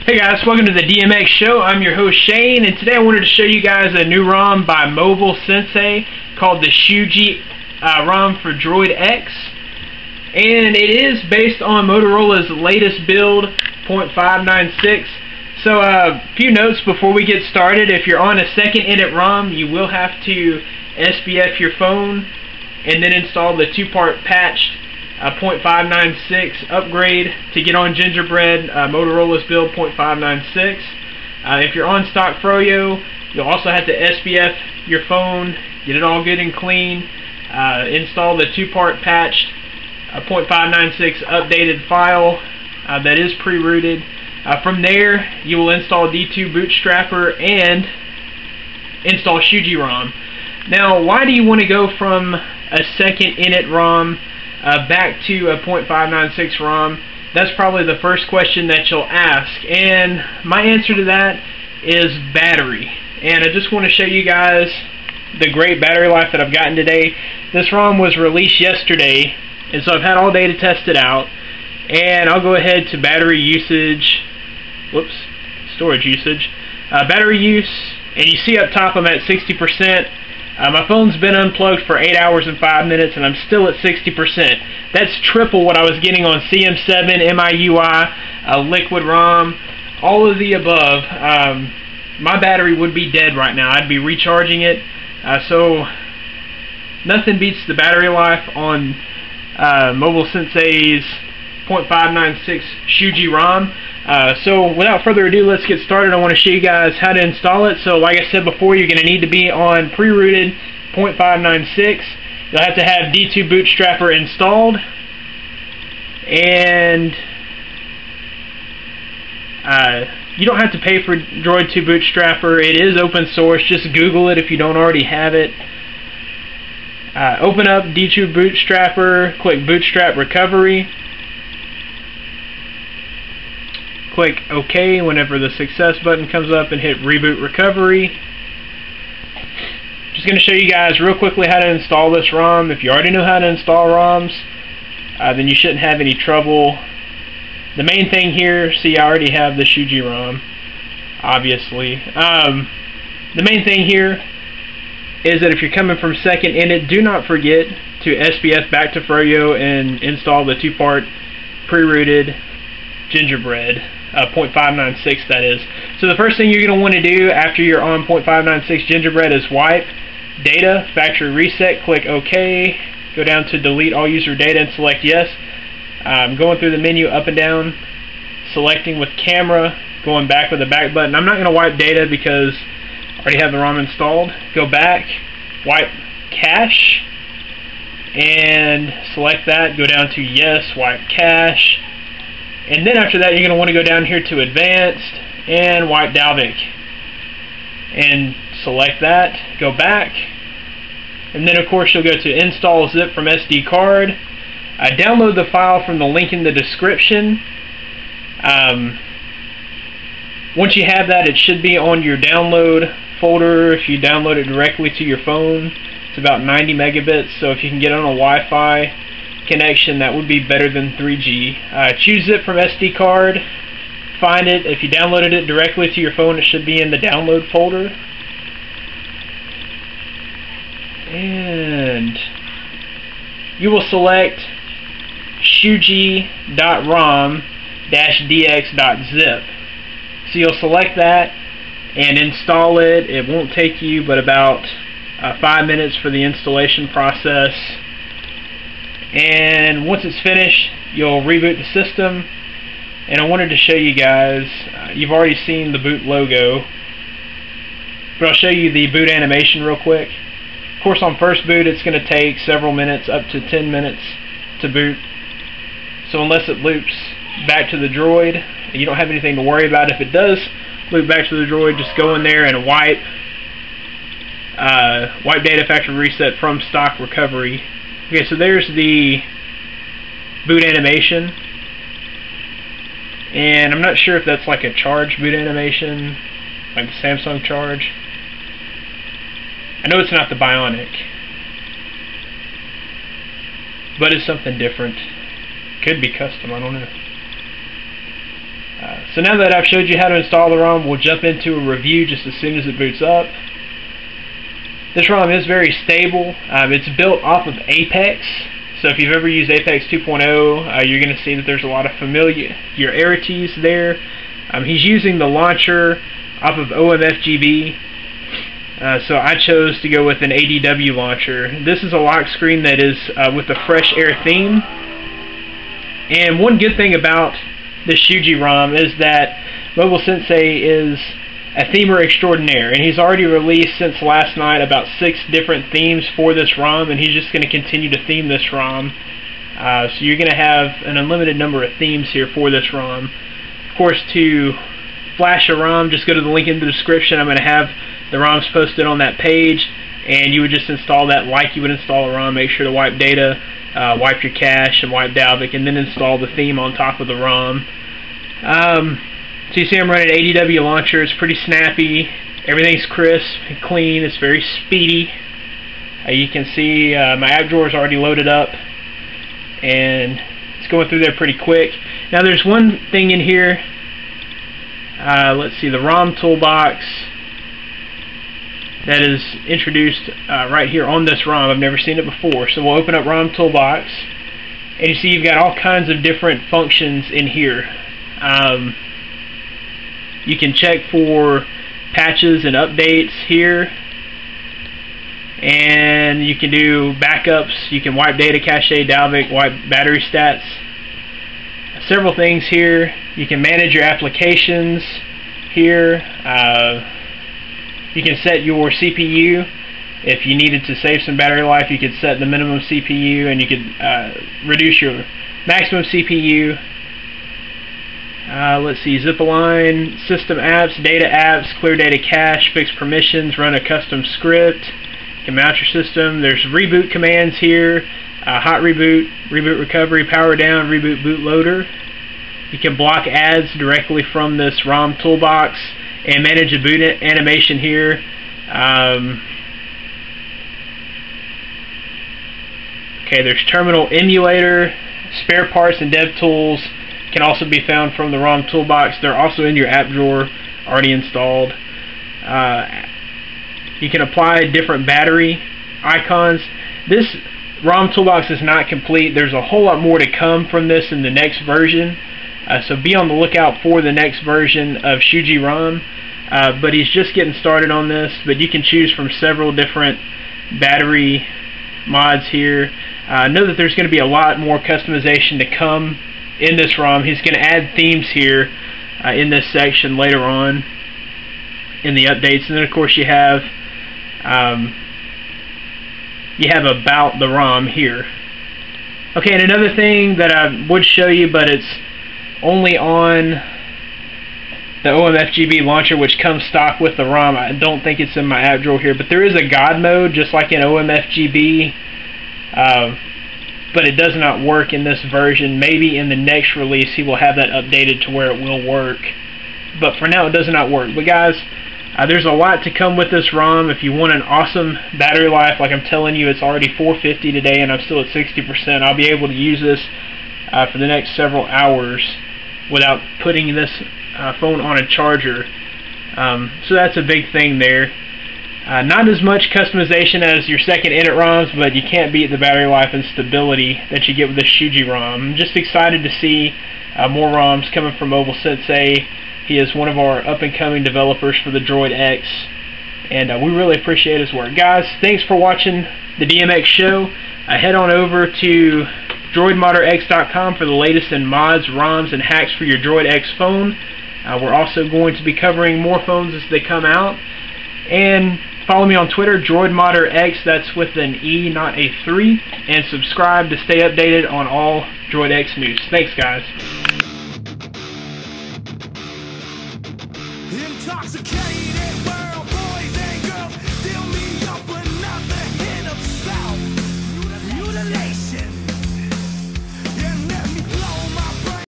Hey guys, welcome to the DMX show. I'm your host Shane, and today I wanted to show you guys a new ROM by Mobile Sensei called the Shuji Rom for Droid X, and it is based on Motorola's latest build, 0.596. So a few notes before we get started. If you're on a second Init ROM, you will have to SBF your phone and then install the two-part patched 0.596 upgrade to get on GingerBread, Motorola's build 0.596. If you're on stock Froyo, you'll also have to SBF your phone, get it all good and clean, install the two-part patched 0.596 updated file that is pre-rooted. From there, you will install D2 Bootstrapper and install Shuji Rom. Now, why do you want to go from a second Init ROM back to a 0.596 ROM? That's probably the first question that you'll ask, and my answer to that is battery. And I just want to show you guys the great battery life that I've gotten today. This ROM was released yesterday, and so I've had all day to test it out. And I'll go ahead to battery usage, storage usage, battery use, and you see up top I'm at 60%. My phone's been unplugged for 8 hours and 5 minutes, and I'm still at 60%. That's triple what I was getting on CM7, MIUI, Liquid ROM, all of the above. My battery would be dead right now. I'd be recharging it. So nothing beats the battery life on Mobile Sensei's 0.596 Shuji Rom. So without further ado, let's get started. I want to show you guys how to install it. So like I said before, you're going to need to be on pre-rooted 0.596. You'll have to have D2 Bootstrapper installed, and you don't have to pay for Droid 2 Bootstrapper. It is open source. Just Google it if you don't already have it. Open up D2 Bootstrapper, click Bootstrap Recovery. Click OK whenever the success button comes up and hit Reboot Recovery. Just going to show you guys real quickly how to install this ROM. If you already know how to install ROMs, then you shouldn't have any trouble. The main thing here, see, I already have the Shuji Rom, obviously. The main thing here is that if you're coming from second Init, do not forget to SBF back to Froyo and install the two-part pre-rooted GingerBread, 0.596 that is. So the first thing you're going to want to do after you're on 0.596 GingerBread is wipe data, factory reset, click OK, go down to delete all user data and select yes. Going through the menu up and down, selecting with camera, going back with the back button. I'm not going to wipe data because I already have the ROM installed. Go back, wipe cache, and select that, go down to yes, wipe cache. And then after that, you're going to want to go down here to Advanced and wipe Dalvik. And select that, go back. And then, of course, you'll go to Install Zip from SD card. Download the file from the link in the description. Once you have that, it should be on your download folder if you download it directly to your phone. It's about 90 megabits, so if you can get on a Wi-Fi connection, that would be better than 3G. Choose it from SD card, find it. If you downloaded it directly to your phone, it should be in the download folder. And you will select shuji.rom-dx.zip. So you'll select that and install it. It won't take you but about 5 minutes for the installation process. And once it's finished, you'll reboot the system. And I wanted to show you guys, you've already seen the boot logo, but I'll show you the boot animation real quick. Of course, on first boot, it's going to take several minutes, up to 10 minutes to boot. So unless it loops back to the Droid, you don't have anything to worry about. If it does loop back to the Droid, just go in there and wipe data, factory reset from stock recovery. Okay, so there's the boot animation, and I'm not sure if that's like a charge boot animation, like the Samsung Charge. I know it's not the Bionic, but it's something different. Could be custom, I don't know. So now that I've showed you how to install the ROM, we'll jump into a review just as soon as it boots up. This ROM is very stable. It's built off of Apex, so if you've ever used Apex 2.0, you're going to see that there's a lot of familiarities there. He's using the launcher off of OMFGB, so I chose to go with an ADW launcher. This is a lock screen that is with the Fresh Air theme. And one good thing about the Shuji Rom is that Mobile Sensei is a themer extraordinaire, and he's already released since last night about 6 different themes for this ROM, and he's just going to continue to theme this ROM. So you're going to have an unlimited number of themes here for this ROM. Of course, to flash a ROM, just go to the link in the description. I'm going to have the ROMs posted on that page, and you would just install that like you would install a ROM. Make sure to wipe data, wipe your cache, and wipe Dalvik, and then install the theme on top of the ROM. So you see I'm running ADW launcher. It's pretty snappy. Everything's crisp and clean. It's very speedy. You can see my app drawer is already loaded up, and it's going through there pretty quick. Now there's one thing in here. Let's see, the ROM toolbox that is introduced right here on this ROM. I've never seen it before. So we'll open up ROM toolbox, and you see you've got all kinds of different functions in here. You can check for patches and updates here, and you can do backups. You can wipe data cache, Dalvik, wipe battery stats. Several things here. You can manage your applications here. You can set your CPU. If you needed to save some battery life, you could set the minimum CPU, and you could reduce your maximum CPU. Let's see, zip align, system apps, data apps, clear data cache, fix permissions, run a custom script. You can mount your system. There's reboot commands here, hot reboot, reboot recovery, power down, reboot bootloader. You can block ads directly from this ROM toolbox and manage a boot animation here. Okay, there's terminal emulator, spare parts and dev tools can also be found from the ROM toolbox. They're also in your app drawer, already installed. You can apply different battery icons. This ROM toolbox is not complete. There's a whole lot more to come from this in the next version. So be on the lookout for the next version of Shuji Rom. But he's just getting started on this. But you can choose from several different battery mods here. Know that there's going to be a lot more customization to come in this ROM. He's going to add themes here in this section later on in the updates, and then of course you have about the ROM here. Okay, and another thing that I would show you, but it's only on the OMFGB launcher, which comes stock with the ROM. I don't think it's in my app drawer here, but there is a God mode just like in OMFGB. But it does not work in this version. Maybe in the next release he will have that updated to where it will work. But for now it does not work. But guys, there's a lot to come with this ROM. If you want an awesome battery life, like I'm telling you, it's already 450 today and I'm still at 60%. I'll be able to use this for the next several hours without putting this phone on a charger. So that's a big thing there. Not as much customization as your second Init ROMs, but you can't beat the battery life and stability that you get with the Shuji Rom. I'm just excited to see more ROMs coming from Mobile Sensei. He is one of our up-and-coming developers for the Droid X, and we really appreciate his work. Guys, thanks for watching the DMX show. Head on over to droidmodderx.com for the latest in mods, ROMs, and hacks for your Droid X phone. We're also going to be covering more phones as they come out. And follow me on Twitter, DroidModderX, that's with an E, not a 3, and subscribe to stay updated on all Droid X news. Thanks, guys. Intoxicated world.